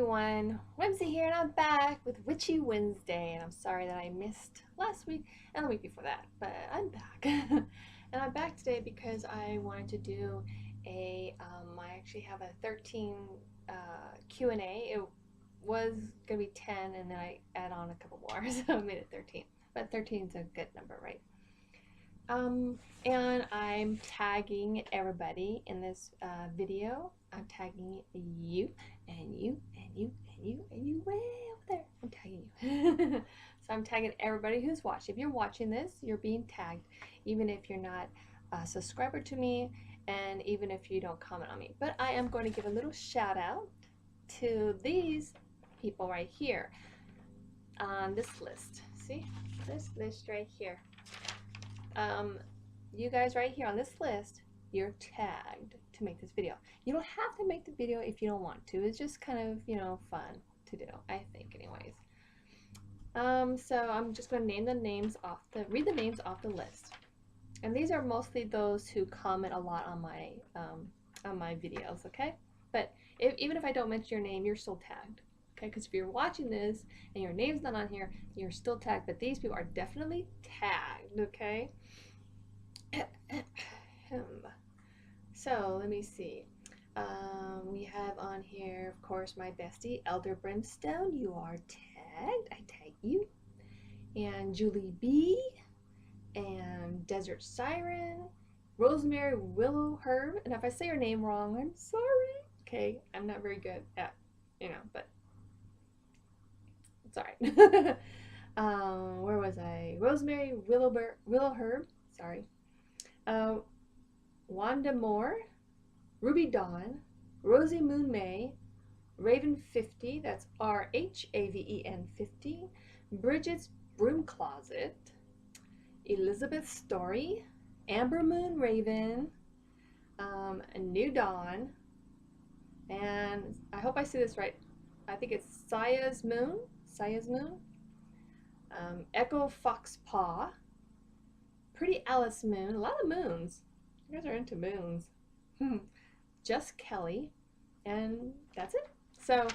everyone, Whimsy here, and I'm back with Witchy Wednesday. And I'm sorry that I missed last week and the week before that, but I'm back. And I'm back today because I wanted to do I actually have a 13 Q&A. It was going to be 10 and then I add on a couple more, so I made it 13. But 13 is a good number, right? And I'm tagging everybody in this video. I'm tagging you and you and you and you and you way over there. I'm tagging you. So I'm tagging everybody who's watching. If you're watching this, you're being tagged, even if you're not a subscriber to me and even if you don't comment on me. But I am going to give a little shout out to these people right here on this list. See this list right here. You guys right here on this list, you're tagged to make this video. You don't have to make the video if you don't want to. It's just kind of, you know, fun to do, I think, anyways. So I'm just going to name the names off read the names off the list. And these are mostly those who comment a lot on my videos, okay? But even if I don't mention your name, you're still tagged, okay? Because if you're watching this and your name's not on here, you're still tagged. But these people are definitely tagged, okay? So let me see. We have on here, of course, my bestie Elder Brimstone. You are tagged. I tag you. And Julie B. And Desert Siren. Rosemary Willowherb. And if I say your name wrong, I'm sorry. Okay, I'm not very good at, you know, but it's alright. Where was I? Rosemary Willowherb. Sorry. Ronda Mohr, Ruby Dawn, Rosy Moon May, Raven 50, that's RHAVEN 50, Bridgette's Broom Closet, Elizabeth Story, Amber Moon Raven, New Dawn, and I hope I say this right. I think it's Sihya Moon, Echo Foxpaw, Pretty Alice Moon, a lot of moons. You guys are into moons. Just Kelly, and that's it. So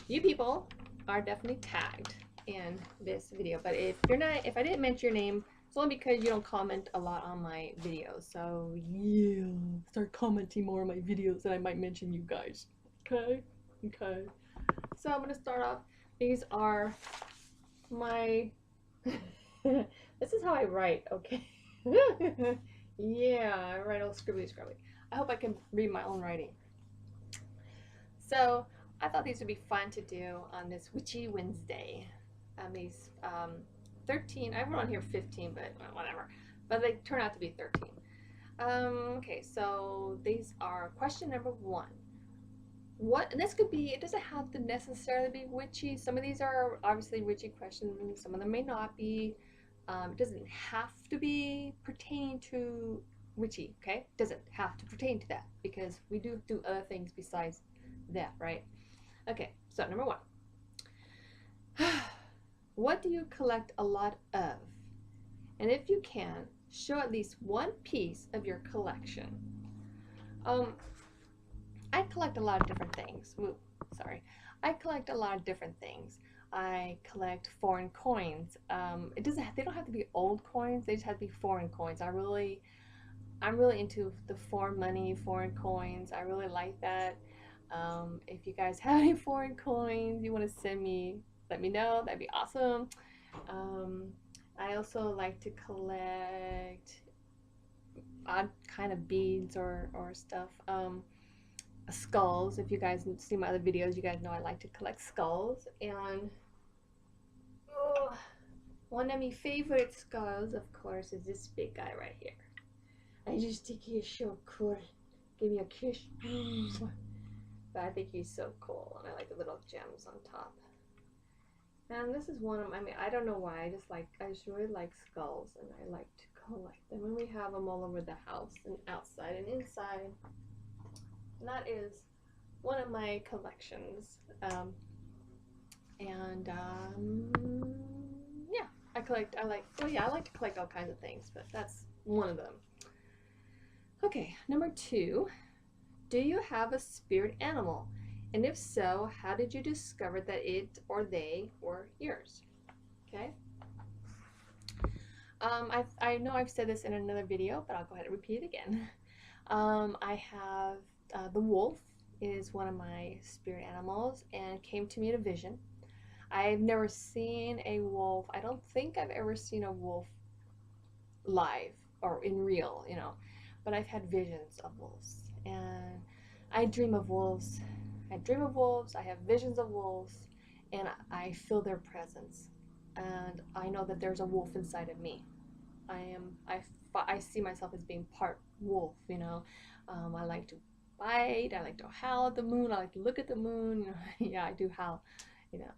you people are definitely tagged in this video. But if I didn't mention your name, it's only because you don't comment a lot on my videos. So yeah, start commenting more on my videos and I might mention you guys. Okay? Okay. So I'm gonna start off. These are my this is how I write, okay? Yeah, I write all scribbly. I hope I can read my own writing. So I thought these would be fun to do on this Witchy Wednesday. These 13, I wrote on here 15, but whatever. But they turn out to be 13. Okay, so these are question number 1. And this could be, it doesn't have to necessarily be witchy. Some of these are obviously witchy questions, some of them may not be. It doesn't have to be pertaining to witchy, okay? It doesn't have to pertain to that because we do other things besides that, right? Okay, so number 1. What do you collect a lot of? And if you can, show at least one piece of your collection. I collect a lot of different things. I collect a lot of different things. I collect foreign coins. They don't have to be old coins. They just have to be foreign coins. I'm really into the foreign money, foreign coins. I really like that. If you guys have any foreign coins you want to send me, let me know. That'd be awesome. I also like to collect odd kind of beads or stuff. Skulls. If you guys see my other videos, you guys know I like to collect skulls. And one of my favorite skulls, of course, is this big guy right here. I just think he's so cool. Give me a kiss. But I think he's so cool, and I like the little gems on top. And this is one of my, I don't know why, I just really like skulls, and I like to collect them. And we have them all over the house, and outside and inside. And that is one of my collections. Yeah, I like to collect all kinds of things, but that's one of them. Okay, number 2. Do you have a spirit animal? And if so, how did you discover that it or they were yours? Okay. I know I've said this in another video, but I'll go ahead and repeat it again. I have the wolf is one of my spirit animals and came to me in a vision. I've never seen a wolf. I don't think I've ever seen a wolf live or in real, you know, but I've had visions of wolves, and I dream of wolves. I dream of wolves, I have visions of wolves, and I feel their presence. And I know that there's a wolf inside of me. I see myself as being part wolf, you know. I like to bite, I like to howl at the moon, I like to look at the moon, you know. Yeah, I do howl, you know.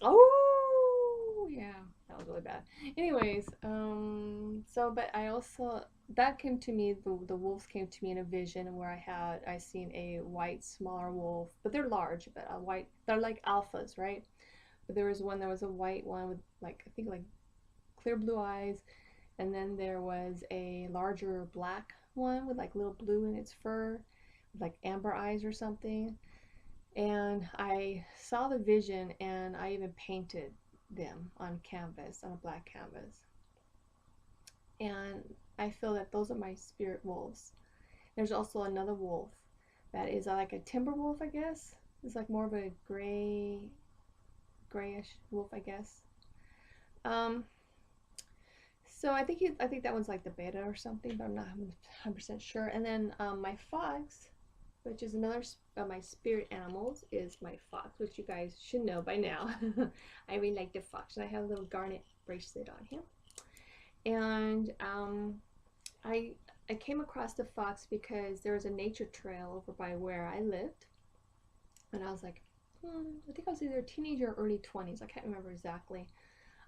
Oh, yeah, that was really bad. Anyways, but I also, that came to me, the wolves came to me in a vision where I seen a white, smaller wolf, but they're large, but a white, they're like alphas, right? But there was one that was a white one with like, I think like clear blue eyes, and then there was a larger black one with like little blue in its fur, with like amber eyes or something. And I saw the vision, and I even painted them on canvas, on a black canvas. And I feel that those are my spirit wolves. There's also another wolf that is like a timber wolf, I guess. It's like more of a grayish wolf, I guess. So I think that one's like the beta or something, but I'm not 100% sure. And then my fox, which is another of my spirit animals, is my fox, which you guys should know by now. I really like the fox, and I have a little garnet bracelet on him. And I came across the fox because there was a nature trail over by where I lived, and I was like, I think I was either a teenager or early 20s. I can't remember exactly.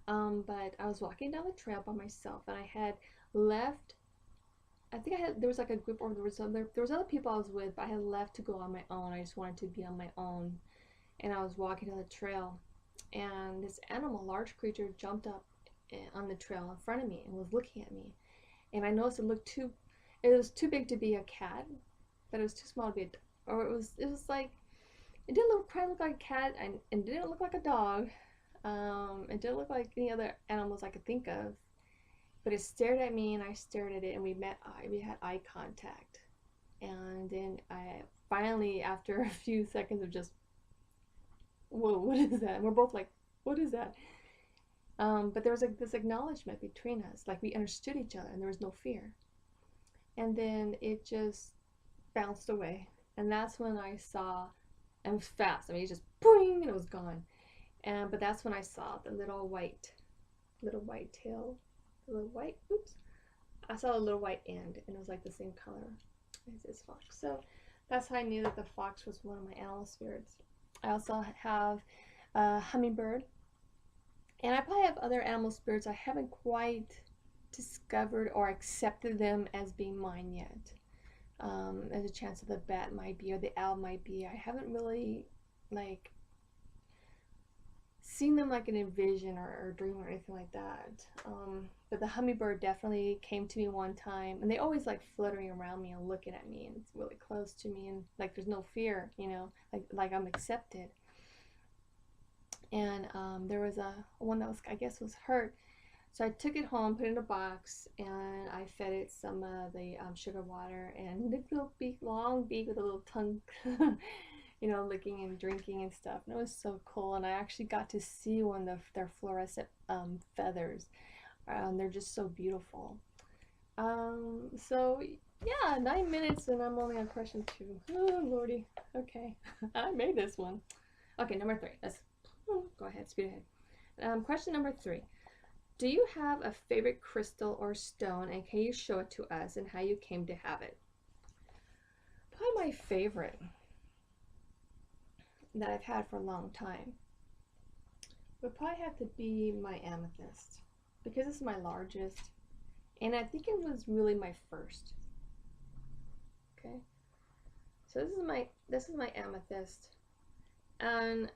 But I was walking down the trail by myself, and I had left. I think there was like a group, or there was other people I was with, but I had left to go on my own. I just wanted to be on my own, and I was walking down the trail, and this animal, large creature, jumped up on the trail in front of me and was looking at me, and I noticed it was too big to be a cat, but it was too small to be or it was like, it didn't quite look like a cat, and it didn't look like a dog. It didn't look like any other animals I could think of, but it stared at me, and I stared at it, and we had eye contact. And then I finally, after a few seconds of just, whoa, what is that? And we're both like, what is that? But there was like this acknowledgement between us, like we understood each other, and there was no fear. And then it just bounced away, and that's when I saw, and it was fast. I mean, it just boing, and it was gone. But that's when I saw the little white tail, oops. I saw a little white end, and it was like the same color as this fox. So that's how I knew that the fox was one of my animal spirits. I also have a hummingbird, and I probably have other animal spirits. I haven't quite discovered or accepted them as being mine yet. There's a chance that the bat might be, or the owl might be. I haven't really like seen them like in a vision or dream or anything like that. But the hummingbird definitely came to me one time, and they always like fluttering around me and looking at me, and it's really close to me, and like there's no fear, you know, like I'm accepted. And there was one that was, I guess, was hurt, so I took it home, put it in a box, and I fed it some of the sugar water, and the little beak, long beak with a little tongue. You know, licking and drinking and stuff, and it was so cool. And I actually got to see one of their fluorescent feathers. They're just so beautiful. So yeah, 9 minutes, and I'm only on question 2. Oh lordy. Okay. I made this one. Okay, number 3. Let's go ahead, speed ahead. Question number 3. Do you have a favorite crystal or stone, and can you show it to us and how you came to have it? Probably my favorite that I've had for a long time would probably have to be my amethyst, because it's my largest, and I think it was really my first. Okay, so this is my amethyst, and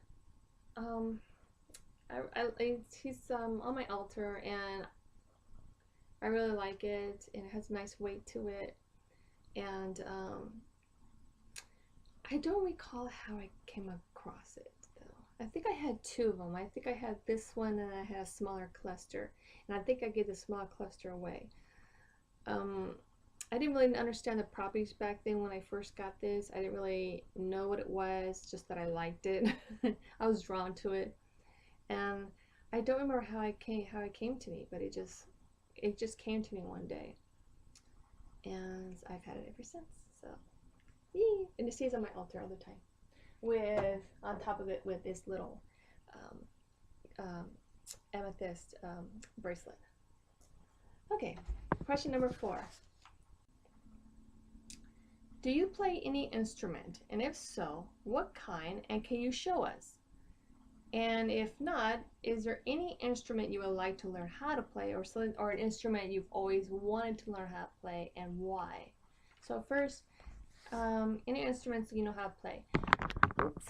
he's on my altar, and I really like it, and it has a nice weight to it, and I don't recall how I came across it though. I think I had two of them. I think I had this one and I had a smaller cluster. And I think I gave the small cluster away. I didn't really understand the properties back then when I first got this. I didn't really know what it was, just that I liked it. I was drawn to it. And I don't remember how it came to me, but it just came to me one day. And I've had it ever since. So yee. And it stays on my altar all the time. With on top of it with this little amethyst bracelet. Okay, question number 4. Do you play any instrument? And if so, what kind? And can you show us? And if not, is there any instrument you would like to learn how to play, or an instrument you've always wanted to learn how to play, and why? So first, any instruments you know how to play. Oops,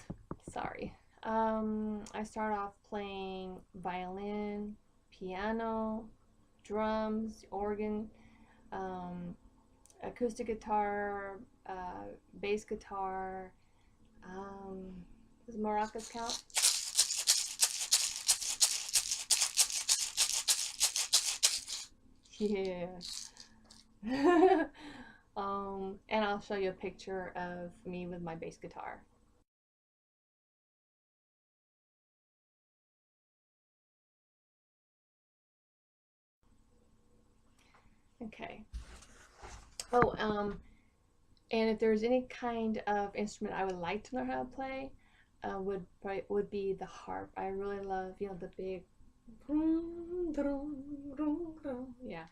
sorry. I start off playing violin, piano, drums, organ, acoustic guitar, bass guitar. Does maracas count? Yeah. And I'll show you a picture of me with my bass guitar. Okay. Oh, and if there's any kind of instrument I would like to learn how to play, would be the harp. I really love, you know, the big yeah.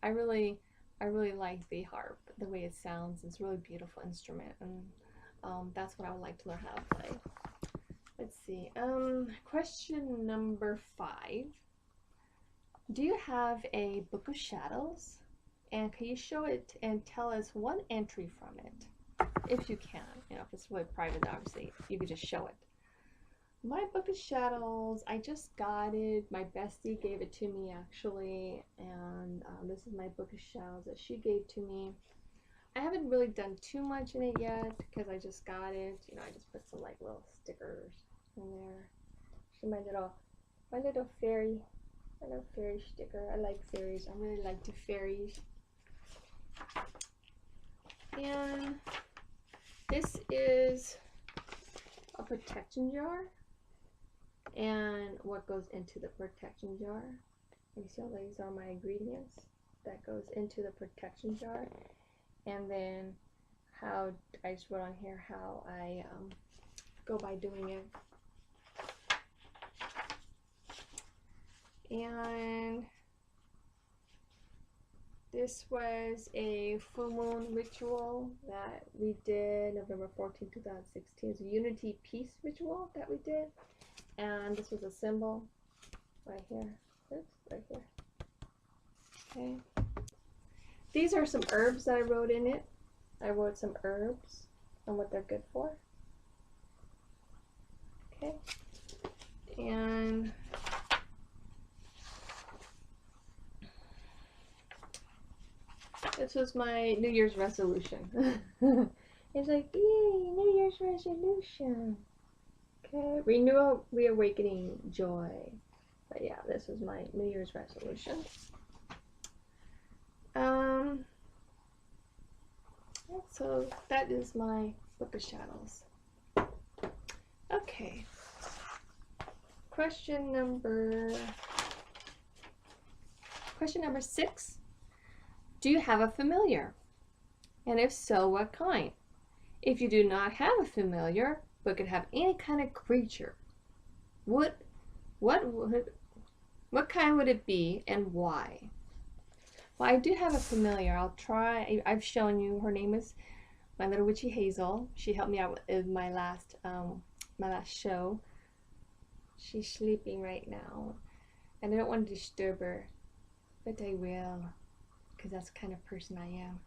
I really like the harp, the way it sounds. It's a really beautiful instrument, and that's what I would like to learn how to play. Let's see. Question number 5. Do you have a book of shadows? And can you show it and tell us one entry from it? If you can. You know, if it's really private, obviously, you could just show it. My book of shadows, I just got it. My bestie gave it to me, actually. And this is my book of shadows that she gave to me. I haven't really done too much in it yet because I just got it. You know, I just put some like little stickers in there. She's my little fairy. My little fairy sticker. I like fairies. I really like the fairies. And this is a protection jar, and what goes into the protection jar. You see how these are my ingredients that goes into the protection jar, and then how I just wrote on here how I go by doing it. And this was a full moon ritual that we did November 14, 2016. It's a unity peace ritual that we did. And this was a symbol right here. Oops, right here. Okay. These are some herbs that I wrote in it. I wrote some herbs and what they're good for. Okay. And this was my New Year's resolution. It's like, yay, New Year's resolution. Okay, renewal, reawakening, joy. But yeah, this was my New Year's resolution. So that is my book of shadows. Okay. Question number 6. Do you have a familiar? And if so, what kind? If you do not have a familiar, but could have any kind of creature, what kind would it be and why? Well, I do have a familiar. I'll try. I've shown you. Her name is my little witchy Hazel. She helped me out with my last show. She's sleeping right now, and I don't want to disturb her, but I will, because that's the kind of person I am.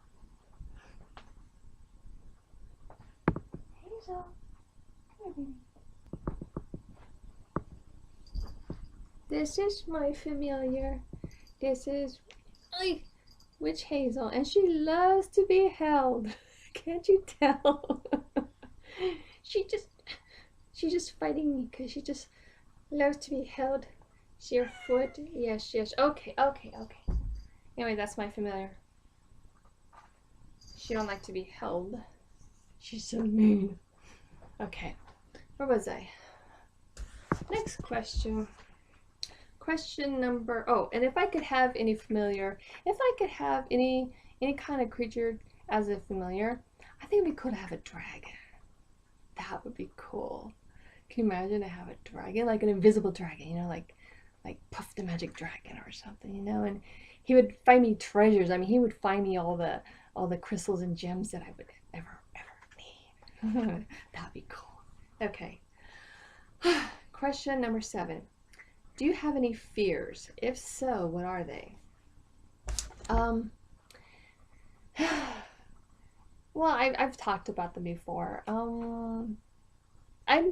Hazel, come here, baby. This is my familiar. This is Witch Hazel, and she loves to be held. Can't you tell? she's just fighting me because she just loves to be held. She your foot? Yes, yes. Okay, okay, okay. Anyway, that's my familiar. She don't like to be held. She's so mean. Okay, where was I? Next question. Question number, oh, and if I could have any familiar, if I could have any kind of creature as a familiar, I think it'd be cool to have a dragon. That would be cool. Can you imagine to have a dragon, like an invisible dragon, you know, like Puff the Magic Dragon or something, you know, and he would find me treasures. I mean, he would find me all the crystals and gems that I would ever need. That'd be cool. Okay. Question number 7. Do you have any fears? If so, what are they? Well, I've talked about them before. I'm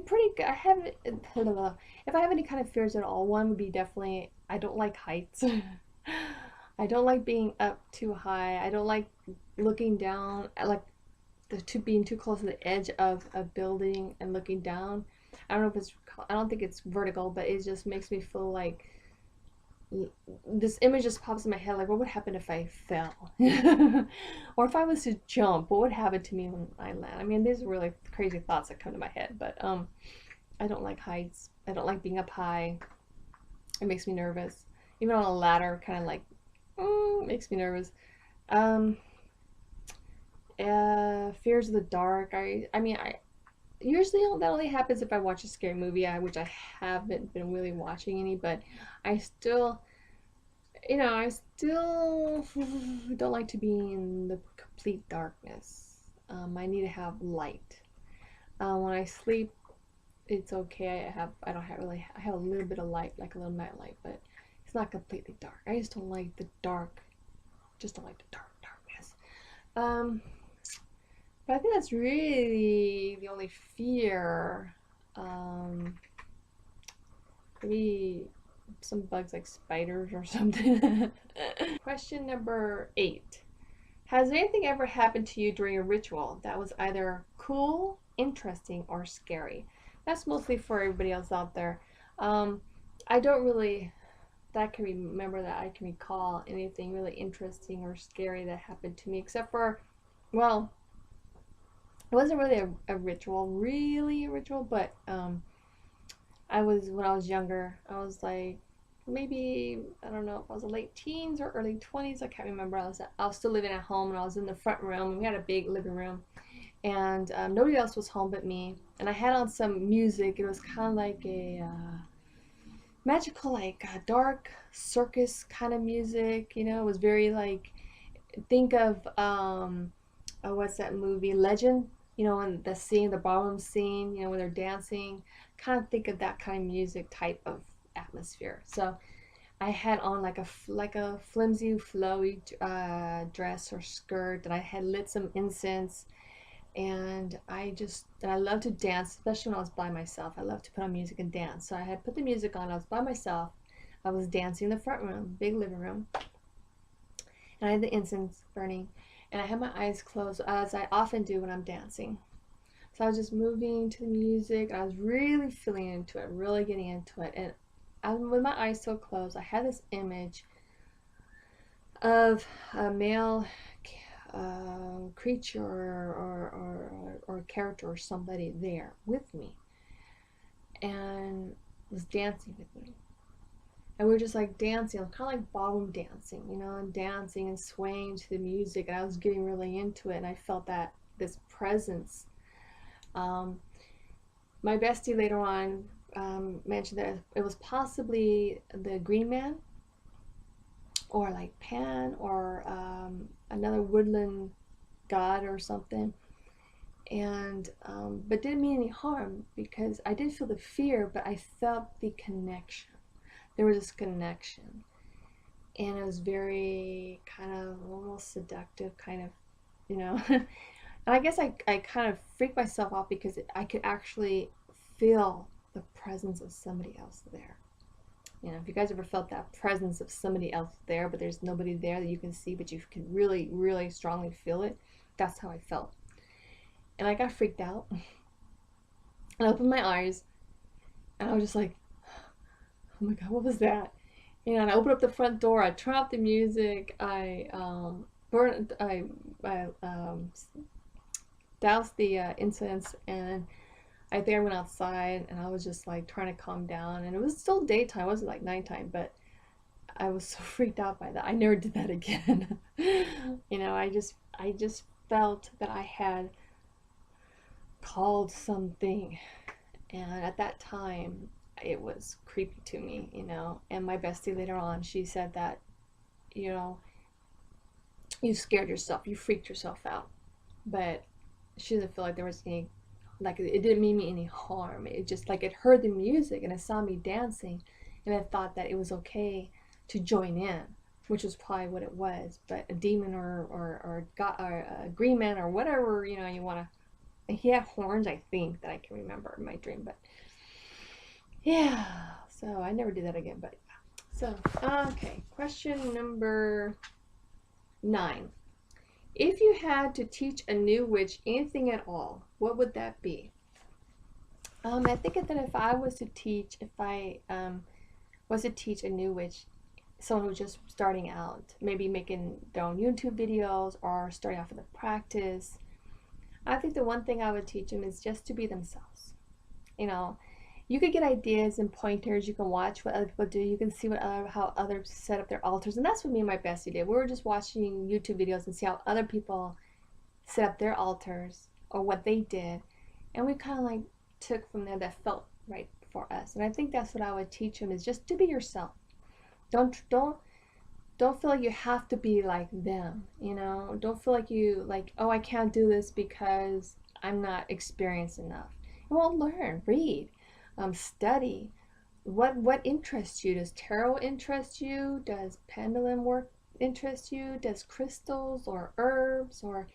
pretty good. I haven't. If I have any kind of fears at all, one would be definitely I don't like heights. I don't like being up too high. I don't like looking down. I like being too close to the edge of a building and looking down. I don't know if it's. I don't think it's vertical, but it just makes me feel like this image just pops in my head, like what would happen if I fell? Or if I was to jump, what would happen to me when I land? I mean, these are really crazy thoughts that come to my head, but I don't like heights. I don't like being up high. It makes me nervous. Even on a ladder, kind of like makes me nervous. Fears of the dark. I mean, usually that only happens if I watch a scary movie, which I haven't been really watching any, but I still, I still don't like to be in the complete darkness. I need to have light. When I sleep, it's okay. I don't have really, I have a little bit of light, like a little night light, but it's not completely dark. I just don't like the dark. Just don't like the darkness. But I think that's really the only fear. Maybe some bugs like spiders or something. Question number 8. Has anything ever happened to you during a ritual that was either cool, interesting, or scary? That's mostly for everybody else out there. I don't really, that I can remember that I can recall anything really interesting or scary that happened to me, except for, well, it wasn't really a ritual, but when I was younger, I was like, maybe, I don't know if I was late teens or early 20s, I can't remember. I was still living at home, and I was in the front room, and we had a big living room, and nobody else was home but me, and I had on some music. It was kind of like a magical, like dark circus kind of music, you know. It was very like, think of what's that movie, Legend, you know, and the scene, the ballroom scene, you know, when they're dancing. Kind of think of that kind of music type of atmosphere. So I had on like a flimsy, flowy dress or skirt, and I had lit some incense, and I love to dance, especially when I was by myself. I love to put on music and dance. So I had put the music on. I was by myself. I was dancing in the front room, big living room, and I had the incense burning, and I had my eyes closed, as I often do when I'm dancing. So I was just moving to the music. I was really feeling into it, really getting into it. And with my eyes so closed, I had this image of a male creature or character or somebody there with me, and was dancing with me. And we were just like dancing, kind of like ballroom dancing, you know, and dancing and swaying to the music. And I was getting really into it, and I felt this presence. My bestie later on mentioned that it was possibly the Green Man, or like Pan, or another woodland god or something. And but didn't mean any harm, because I did feel the fear, but I felt the connection. There was this connection, and it was very kind of almost seductive, kind of, you know. And I guess I kind of freaked myself out because I could actually feel the presence of somebody else there. You know, if you guys ever felt that presence of somebody else there, but there's nobody there that you can see, but you can really, really strongly feel it, that's how I felt. And I got freaked out. And I opened my eyes, and I was just like, oh my God, what was that? You know, and I opened up the front door, I turned off the music, I doused the incense, and I think I went outside, and I was just like trying to calm down, and it was still daytime, it wasn't like nighttime, but I was so freaked out by that. I never did that again. You know, I just felt that I had called something, and at that time it was creepy to me, you know. And my bestie later on, she said that, you know, you scared yourself, you freaked yourself out, but she doesn't feel like there was any, like, it didn't mean me any harm. It just, like, it heard the music and it saw me dancing, and it thought that it was okay to join in, which was probably what it was. But a demon or God or a green man or whatever, you know, you want to, he had horns, I think, that I can remember in my dream. But yeah, so I never did that again. But so okay, question number 9. If you had to teach a new witch anything at all, what would that be? I think that if I was to teach, if I was to teach a new witch, someone who's just starting out, maybe making their own YouTube videos or starting off with a practice, I think the one thing I would teach them is just to be themselves. You know, you could get ideas and pointers. You can watch what other people do. You can see how others set up their altars. And that's what me and my bestie did. We were just watching YouTube videos and see how other people set up their altars or what they did. And we kind of like took from there that felt right for us. And I think that's what I would teach them, is just to be yourself. Don't feel like you have to be like them, you know. Don't feel like you, like, oh, I can't do this because I'm not experienced enough. Well, learn, read, study. What interests you? Does tarot interest you? Does pendulum work interest you? Does crystals or herbs or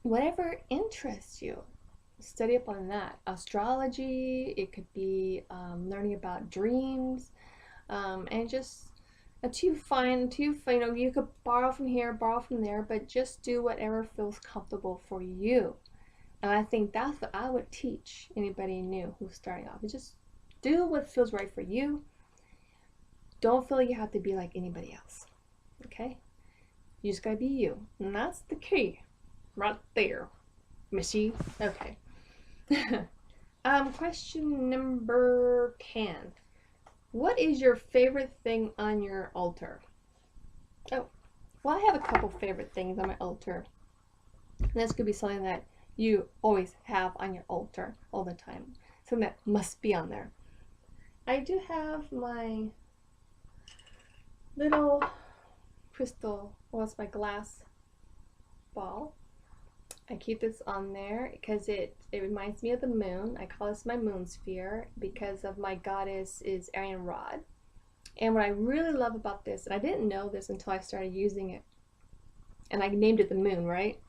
whatever interests you? Study up on that. Astrology. It could be learning about dreams, and just until you know, you could borrow from here, borrow from there, but just do whatever feels comfortable for you. And I think that's what I would teach anybody new who's starting off. Is just do what feels right for you. Don't feel like you have to be like anybody else. Okay? You just gotta be you. And that's the key. Right there. Missy. Okay. Question number 10. What is your favorite thing on your altar? Oh, well, I have a couple favorite things on my altar. And this could be something that you always have on your altar all the time. Something that must be on there. I do have my little crystal, well, it's my glass ball. I keep this on there because it reminds me of the moon. I call this my moon sphere because of my goddess is Aryan Rod. And what I really love about this, and I didn't know this until I started using it, and I named it the moon, right?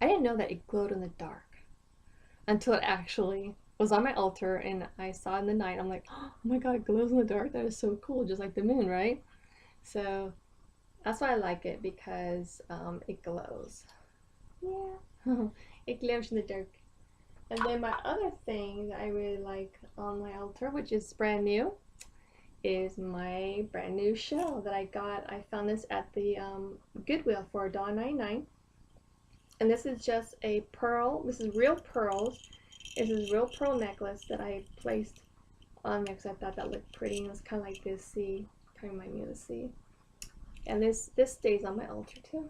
I didn't know that it glowed in the dark until it actually was on my altar and I saw it in the night. I'm like, oh my God, it glows in the dark. That is so cool, just like the moon, right? So that's why I like it, because it glows. Yeah, it glows in the dark. And then my other thing that I really like on my altar, which is brand new, is my brand new shell that I got. I found this at the Goodwill for $1.99. And this is just a pearl. This is real pearls. This is real pearl necklace that I placed on there because I thought that looked pretty. And it's kind of like this sea. Kind of remind me of the sea. And this stays on my altar too.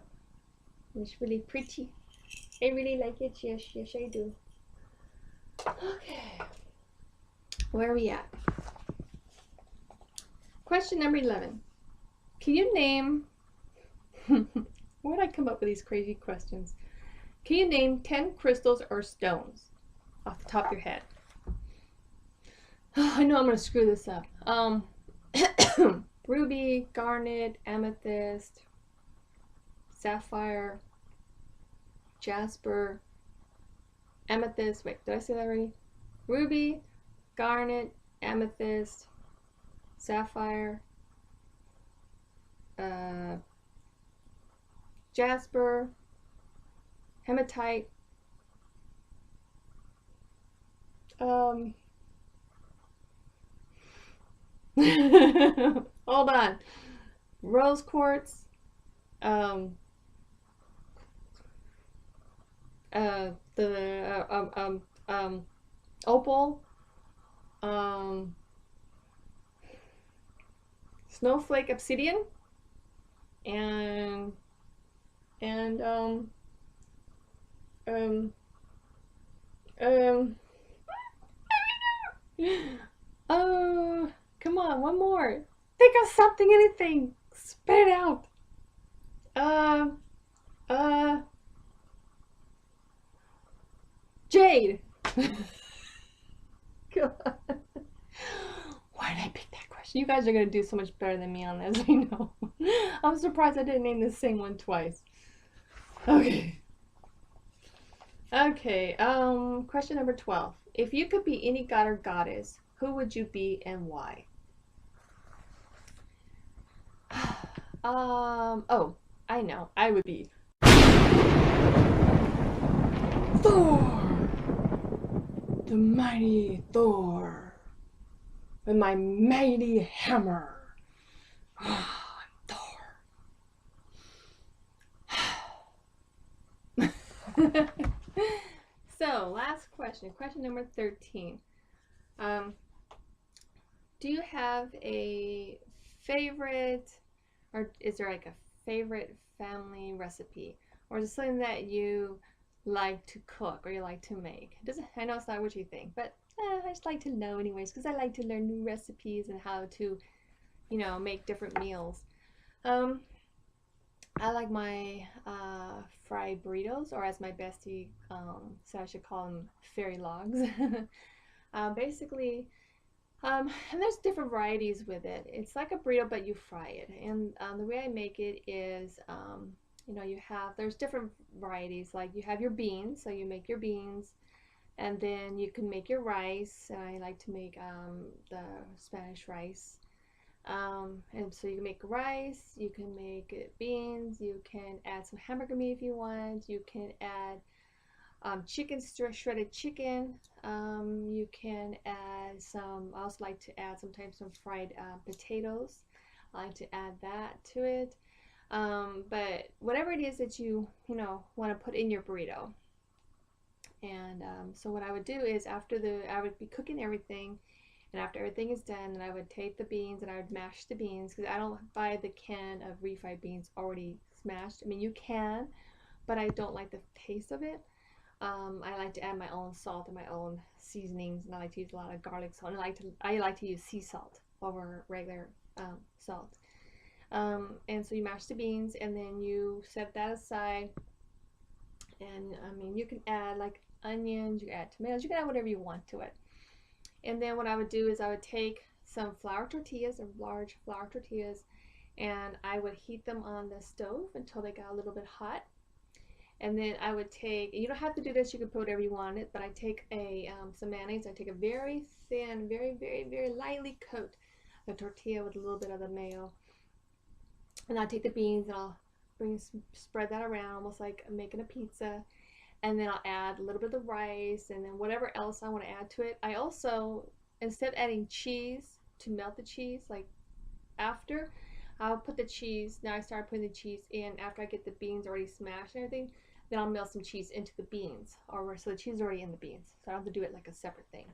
It's really pretty. I really like it. Yes, yes, I do. Okay. Where are we at? Question number 11. Can you name... Why did I come up with these crazy questions? Can you name 10 crystals or stones off the top of your head? Oh, I know I'm going to screw this up. Ruby, garnet, amethyst, sapphire, jasper, amethyst. Wait, did I say that already? Ruby, garnet, amethyst, sapphire, jasper, hematite, Um, hold on. Rose quartz, um, the opal, um, snowflake obsidian, and and um, um, oh, come on, one more. Think of something, anything. Spit it out. Um, uh, Jade. God. Why did I pick that question? You guys are gonna do so much better than me on this, I know. I'm surprised I didn't name the same one twice. Okay. Okay, question number 12. If you could be any god or goddess, who would you be and why? Oh, I know. I would be Thor! The mighty Thor! With my mighty hammer! Thor! So, last question. Question number 13. Do you have a favorite, or is there like a favorite family recipe? Or is it something that you like to cook or you like to make? Doesn't, I know it's not what you think, but I just like to know anyways, because I like to learn new recipes and how to, make different meals. Um, I like my fried burritos, or as my bestie said, I should call them fairy logs. Basically, and there's different varieties with it. It's like a burrito, but you fry it. And the way I make it is, there's different varieties. Like you have your beans, so you make your beans, and then you can make your rice. I like to make the Spanish rice. And so you can make rice, you can make beans, you can add some hamburger meat if you want, you can add chicken, shredded chicken. You can add some, I also like to add sometimes some fried potatoes. I like to add that to it. But whatever it is that want to put in your burrito. And so what I would do is I would be cooking everything. And after everything is done, then I would take the beans and I would mash the beans, because I don't buy the can of refried beans already smashed. I mean, you can, but I don't like the taste of it. I like to add my own salt and my own seasonings, and I like to use a lot of garlic salt. And I like to use sea salt over regular salt. And so you mash the beans, and then you set that aside. And I mean, you can add like onions, you can add tomatoes, you can add whatever you want to it. And then what I would do is I would take some flour tortillas, or large flour tortillas, and I would heat them on the stove until they got a little bit hot. And then I would take, you don't have to do this, you can put whatever you want in it, but I take some mayonnaise. I take a very thin, very, very, very lightly coat the tortilla with a little bit of the mayo. And I'll take the beans and I'll spread that around, almost like making a pizza. And then I'll add a little bit of the rice and then whatever else I want to add to it. I also, instead of adding cheese to melt the cheese, like after, I'll put the cheese, now I start putting the cheese in after I get the beans already smashed and everything. Then I'll melt some cheese into the beans, or so the cheese is already in the beans. So I don't have to do it like a separate thing.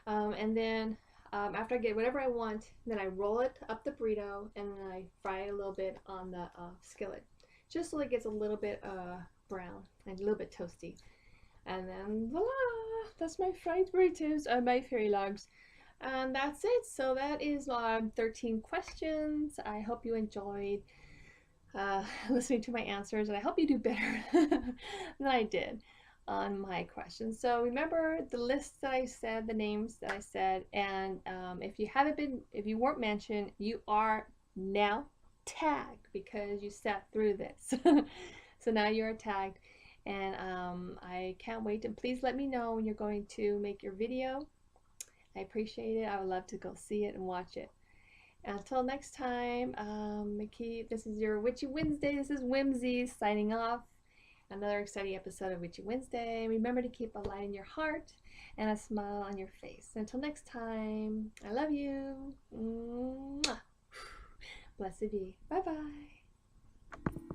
And then after I get whatever I want, then I roll it up the burrito and then I fry it a little bit on the skillet, just so it gets a little bit brown and a little bit toasty. And then voila, that's my fried burritos, my fairy logs. And that's it. So that is 13 questions. I hope you enjoyed listening to my answers, and I hope you do better than I did on my questions. So remember the list that I said, the names that I said, and if you weren't mentioned, you are now tagged because you sat through this. So now you're tagged, and I can't wait. And please let me know when you're going to make your video. I appreciate it. I would love to go see it and watch it. Until next time, this is your Witchy Wednesday. This is Whimsy signing off. another exciting episode of Witchy Wednesday. Remember to keep a light in your heart and a smile on your face. Until next time, I love you. Mwah. Blessed be. Bye-bye.